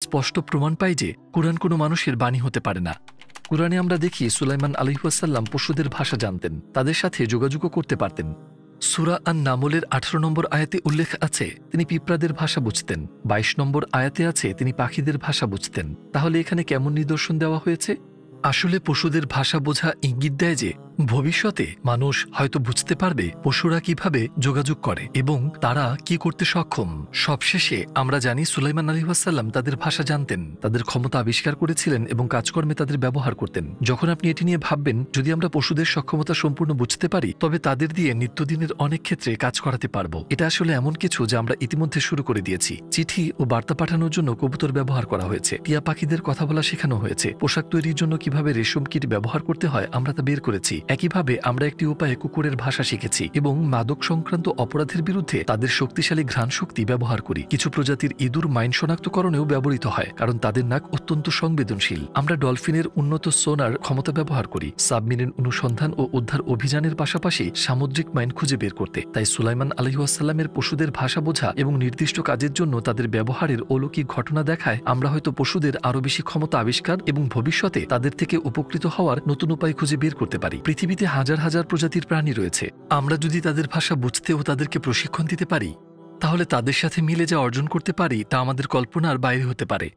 স্পষ্ট প্রমাণ পাই যে কুরআন কোনো মানুষের বাণী হতে পারে না। কুরআনে আমরা দেখি সুলাইমান আলাইহিসসালাম পশুদের ভাষা জানতেন, তাদের সাথে যোগাযোগও করতে পারতেন। সূরা আন-নামলের 18 নম্বর আয়াতে উল্লেখ আছে তিনি পিঁপড়াদের ভাষা বুঝতেন, 22 নম্বর আয়াতে আছে তিনি পাখিদের ভাষা বুঝতেন। তাহলে এখানে কেমন নিদর্শন দেওয়া হয়েছে? আসলে পশুদের ভাষা বোঝা ইঙ্গিত দেয় যে ভবিষ্যতে মানুষ হয়তো বুঝতে পারবে পশুরা কিভাবে যোগাযোগ করে এবং তারা কি করতে সক্ষম। সবশেষে আমরা জানি সুলাইমান আলাইহিসসালাম তাদের ভাষা জানতেন, তাদের ক্ষমতা আবিষ্কার করেছিলেন এবং কাজকর্মে তাদের ব্যবহার করতেন। যখন আপনি এটি নিয়ে ভাববেন যদি আমরা পশুদের সক্ষমতা সম্পূর্ণ বুঝতে পারি তবে তাদের দিয়ে নিত্যদিনের অনেক ক্ষেত্রে কাজ করাতে পারবো। এটা আসলে এমন কিছু যা আমরা ইতিমধ্যে শুরু করে দিয়েছি। চিঠি ও বার্তা পাঠানোর জন্য কবুতর ব্যবহার করা হয়েছে, টিয়া পাখিদের কথা বলা শেখানো হয়েছে, পোশাক তৈরির জন্য কিভাবে রেশম কীট ব্যবহার করতে হয় আমরা তা বের করেছি। একইভাবে আমরা একটি উপায়ে কুকুরের ভাষা শিখেছি এবং মাদক সংক্রান্ত অপরাধের বিরুদ্ধে তাদের শক্তিশালী ঘ্রাণ শক্তি ব্যবহার করি। কিছু প্রজাতির ইঁদুর মাইন শনাক্তকরণেও ব্যবহৃত হয় কারণ তাদের নাক অত্যন্ত সংবেদনশীল। আমরা ডলফিনের উন্নত সোনার ক্ষমতা ব্যবহার করি সাবমেরিন অনুসন্ধান ও উদ্ধার অভিযানের পাশাপাশি সামুদ্রিক মাইন খুঁজে বের করতে। তাই সুলাইমান আলাইহিসসালামের পশুদের ভাষা বোঝা এবং নির্দিষ্ট কাজের জন্য তাদের ব্যবহারের অলৌকিক ঘটনা দেখায় আমরা হয়তো পশুদের আরও বেশি ক্ষমতা আবিষ্কার এবং ভবিষ্যতে তাদের থেকে উপকৃত হওয়ার নতুন উপায় খুঁজে বের করতে পারি। পৃথিবীতে হাজার হাজার প্রজাতির প্রাণী রয়েছে, আমরা যদি তাদের ভাষা বুঝতে ও তাদেরকে প্রশিক্ষণ দিতে পারি তাহলে তাদের সাথে মিলে যা অর্জন করতে পারি তা আমাদের কল্পনার বাইরে হতে পারে।